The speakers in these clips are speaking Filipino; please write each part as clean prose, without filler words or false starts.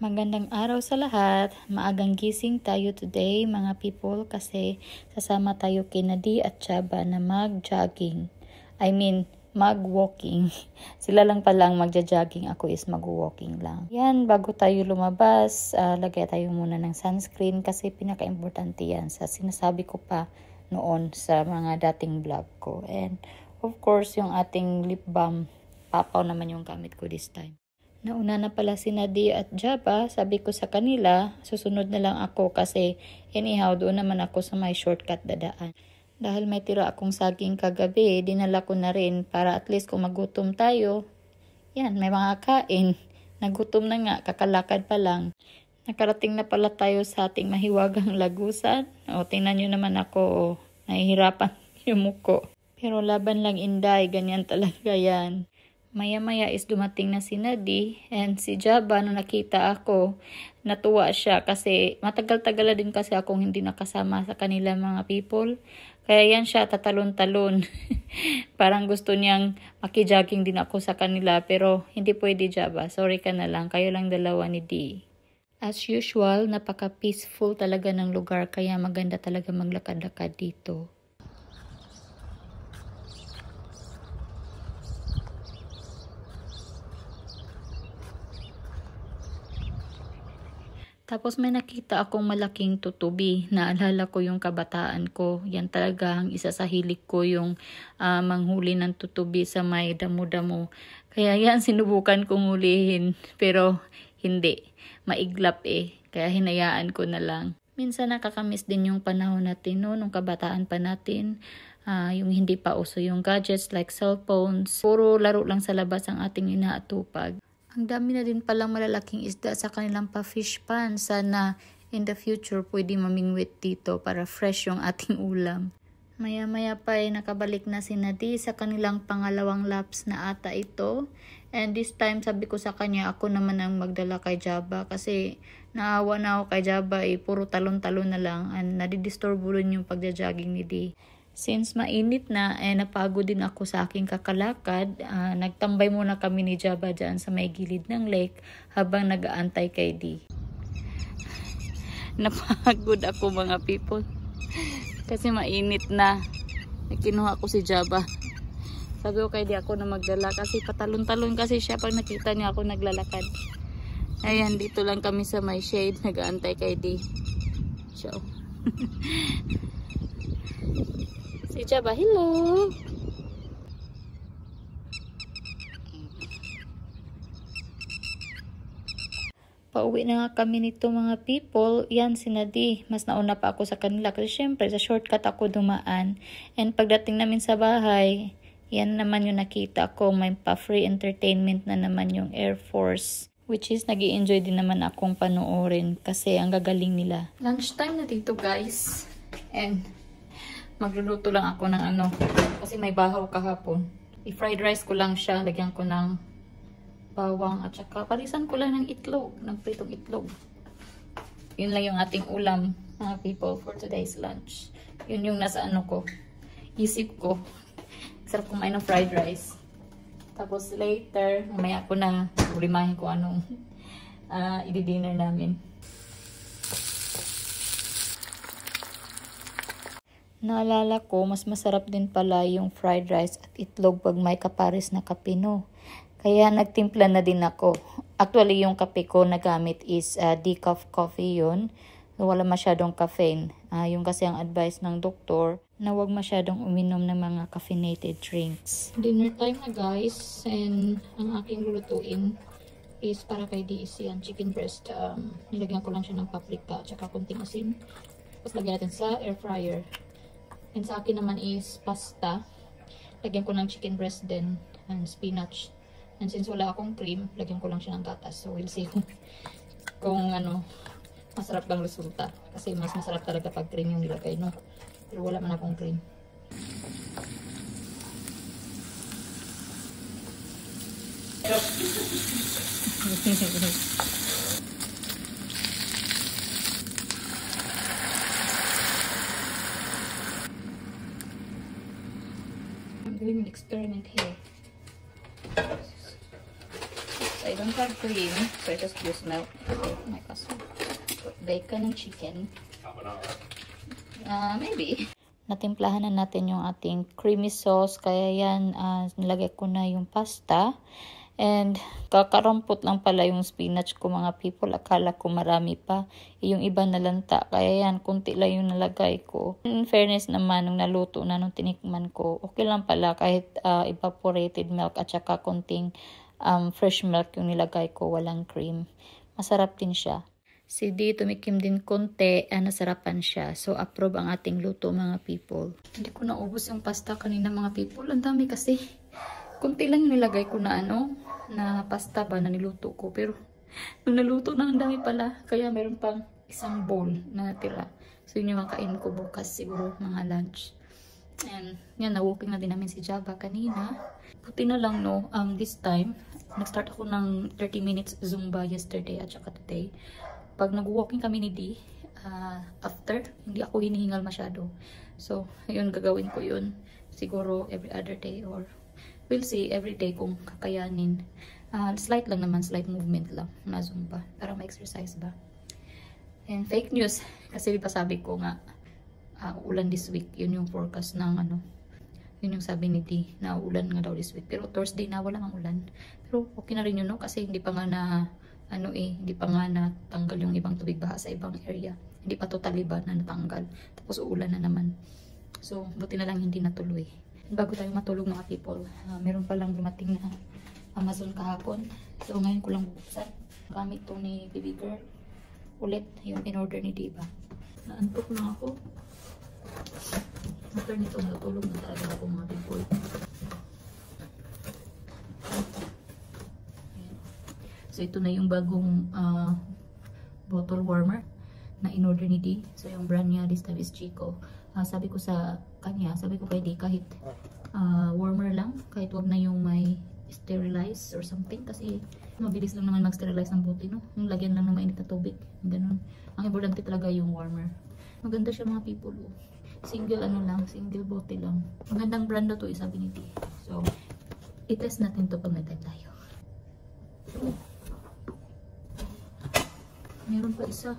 Magandang araw sa lahat. Maagang gising tayo today mga people kasi sasama tayo kina Dee at Chaba na mag-jogging. Mag-walking. Sila lang palang magja-jogging, ako is mag-walking lang. Yan, bago tayo lumabas, lagay tayo muna ng sunscreen kasi pinaka-importante yan sa sinasabi ko pa noon sa mga dating vlog ko. And of course, yung ating lip balm, papaw naman yung gamit ko this time. Nauna na pala si Dee at Chaba, sabi ko sa kanila, susunod na lang ako kasi anyhow doon naman ako sa may shortcut dadaan. Dahil may tira akong saging kagabi, dinala ko na rin para at least kung magutom tayo, yan, may mga kain. Nagutom na nga, kakalakad pa lang. Nakarating na pala tayo sa ating mahiwagang lagusan. O, tingnan nyo naman ako, nahihirapan yung muko. Pero laban lang inday, ganyan talaga yan. Maya-maya is dumating na si Dee and si Chaba nung nakita ako, natuwa siya kasi matagal-tagal din kasi akong hindi nakasama sa kanila mga people. Kaya yan siya tatalon-talon. Parang gusto niyang makijogging din ako sa kanila pero hindi pwede Chaba. Sorry ka na lang, kayo lang dalawa ni Dee. As usual, napaka-peaceful talaga ng lugar kaya maganda talaga maglakad-lakad dito. Tapos may nakita akong malaking tutubi. Naalala ko yung kabataan ko. Yan talaga ang isa sa hilig ko yung manghuli ng tutubi sa may damo-damo. Kaya yan sinubukan kong hulihin. Pero hindi. Maiglap eh. Kaya hinayaan ko na lang. Minsan nakakamiss din yung panahon natin no, nung kabataan pa natin. Yung hindi pa uso yung gadgets like cellphones. Puro laro lang sa labas ang ating inaatupag. Ang dami na din palang malalaking isda sa kanilang pa-fish pan. Sana in the future pwede mamingwit dito para fresh yung ating ulam. Maya-maya pa ay nakabalik na si Dee sa kanilang pangalawang laps na ata ito. And this time sabi ko sa kanya ako naman ang magdala kay Chaba kasi naawa na ako kay Chaba puro talon-talon na lang and nadidisturbo rin yung pagja-jogging ni Dee. Since mainit na, napagod din ako sa aking kakalakad. Nagtambay muna kami ni Chaba dyan sa may gilid ng lake habang nag-aantay kay Dee. Napagod ako mga people. Kasi mainit na. Kinuha ko si Chaba. Sabi ko kay Dee ako na magdala kasi patalon-talon kasi siya pag nakita niya ako naglalakad. Ayan, dito lang kami sa may shade. Nag-aantay kay Dee. Ciao. Si Chaba, hello! Pauwi na nga kami nito mga people. Yan si Dee. Mas nauna pa ako sa kanila kasi syempre sa shortcut ako dumaan. And pagdating namin sa bahay, yan naman yung nakita ko. May pa-free entertainment na naman yung Air Force. Which is nag-i-enjoy din naman akong panoorin kasi ang gagaling nila. Lunchtime na dito guys. And magluluto lang ako ng kasi may bahaw kahapon. I-fried rice ko lang siya. Lagyan ko ng bawang at saka parisan ko lang ng itlog. Ng pritong itlog. Yun lang yung ating ulam mga people for today's lunch. Yun yung nasa ko. Isip ko. Sarap kumain ng fried rice. Tapos later, mamaya ko na ulimahin ko anong i-dinner namin. Naalala ko, mas masarap din pala yung fried rice at itlog pag may kapares na kape, no? Kaya nagtimpla na din ako. Actually, yung kape ko na gamit is decaf coffee yun. So, wala masyadong caffeine. Yung kasi ang advice ng doktor na huwag masyadong uminom ng mga caffeinated drinks. Dinner time na guys. And ang aking lulutuin is para kay Dee is yan, chicken breast. Nilagyan ko lang siya ng paprika at saka kunting asin. Tapos lagyan natin sa air fryer. And sa akin naman is pasta. Lagyan ko ng chicken breast din and spinach. And since wala akong cream, lagyan ko lang siya ng gatas. So we'll see kung masarap bang resulta. Kasi mas masarap talaga pag cream yung nilagay, no? Pero wala man akong cream. I'm doing an experiment here. I don't don't have cream, so I just use milk. Oh my gosh. Bacon and chicken. Maybe. Natimplahan na natin yung ating creamy sauce. Kaya yan, nilagay ko na yung pasta. And kakarampot lang pala yung spinach ko mga people. Akala ko marami pa. Yung iba nalanta. Kaya yan, kunti lang yung nalagay ko. In fairness naman, nung naluto na, nung tinikman ko, okay lang pala kahit evaporated milk at saka kunting fresh milk yung nilagay ko. Walang cream. Masarap din siya. Si D, tumikim din konti, nasarapan siya. So, approve ang ating luto mga people. Hindi ko naubos yung pasta kanina mga people. Ang dami kasi. Kunti lang yung nilagay ko na na pasta ba na niluto ko. Pero, nung naluto na ang dami pala. Kaya meron pang isang bowl na natira. So, yun yung makain ko bukas siguro mga lunch. And, yan, na-walking na din namin si Java kanina. Puti na lang, no, this time, nag-start ako ng 30 minutes Zumba yesterday at saka today. Pag nag-walking kami ni D, after, hindi ako hinihingal masyado. So, yun, gagawin ko yun. Siguro every other day or we'll see every day kung kakayanin. Slight lang naman, slight movement lang na Zumba para ma-exercise ba. And fake news, kasi diba sabi ko nga, ulan this week, yun yung forecast ng yun yung sabi ni D, na ulan nga daw this week. Pero Thursday na wala mang ulan. Pero okay na rin yun, no? Kasi hindi pa nga na hindi pa nga natanggal yung ibang tubig baha sa ibang area. Hindi pa totally ba na natanggal. Tapos uulan na naman. So, buti na lang hindi natuloy. Bago tayo matulog mga people, meron palang dumating na Amazon kahapon. So, ngayon ko lang bubuksan. Gamit to ni baby girl. Ulit yung in-order ni Diva. Naantok na ako. After nito, natulog na talaga ako mga people. So, ito na yung bagong bottle warmer na in-order ni D. So, yung brand niya this time is Chico. Sabi ko sa kanya, sabi ko kay D, kahit warmer lang, kahit wag na yung may sterilize or something. Kasi mabilis lang naman mag-sterilize ng bote, no? Yung lagyan lang ng mainit na tubig. Ganun. Ang importante talaga yung warmer. Maganda siya mga people. Oh. Single single bote lang. Magandang brand na to, sabi ni D. So, i-test natin to pag nag-time tayo. Meron pa isa.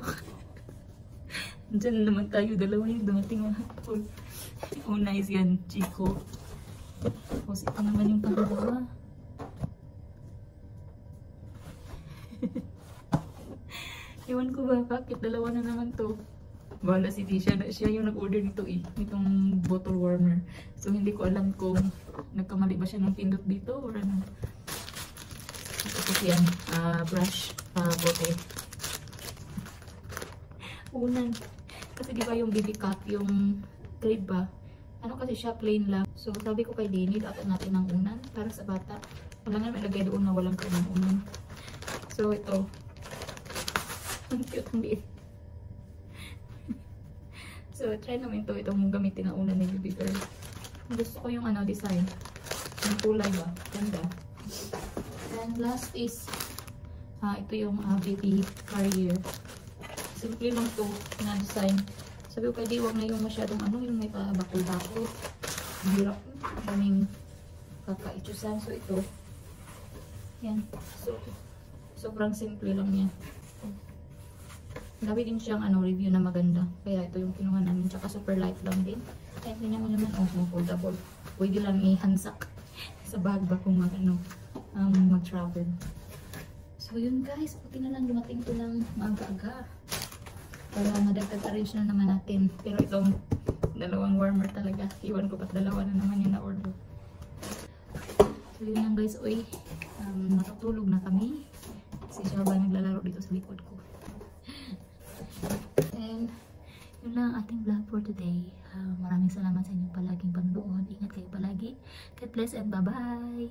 Diyan naman tayo. Dalawa yung dumating mga people. Oh, nice yan. Chico. Tapos ito naman yung pangalawa. Iwan ko ba? Bakit? Dalawa na naman to. Bahala si Tisha. Siya yung nag-order nito nitong bottle warmer. So, hindi ko alam kung nagkamali ba siya ng pindot dito or ano. Tapos yan. Brush. Bote. Unan. Kasi di ba yung BB cup, yung grade ba? Kasi siya plain lang. So sabi ko kay Lenny, dapat natin ng unan para sa bata. Wala nga ilagay doon na walang kanyang unan. So ito. Ang cute ng liit. So try namin ito. Itong gamitin na unan ni baby girl. Gusto ko yung design. Yung kulay ba? Ganda. And last is ito yung baby carrier. Simple lang to na design. Sabi ko kay di, wag na yung masyadong yung may bakul-bakul. Hirap. Kaming kakaitsusan. So ito. Yan. So, sobrang simple lang yan. Gabi din siyang review na maganda. Kaya ito yung kinuha namin. Tsaka super light lang din. Kaya tingnan mo naman, foldable. Pwede lang i-handsack sa bag ba kung mag-travel. So yun guys, puti na lang dumating to ng maaga-aga. Para madagdag-arrange na naman natin. Pero itong dalawang warmer talaga. Iwan ko ba't dalawa na naman yung na-order. So yun lang guys. Uy, matutulog na kami. Si Shaba naglalaro dito sa likod ko. And yun lang ating vlog for today. Maraming salamat sa inyong palaging panonood. Ingat kayo palagi. God bless and bye-bye!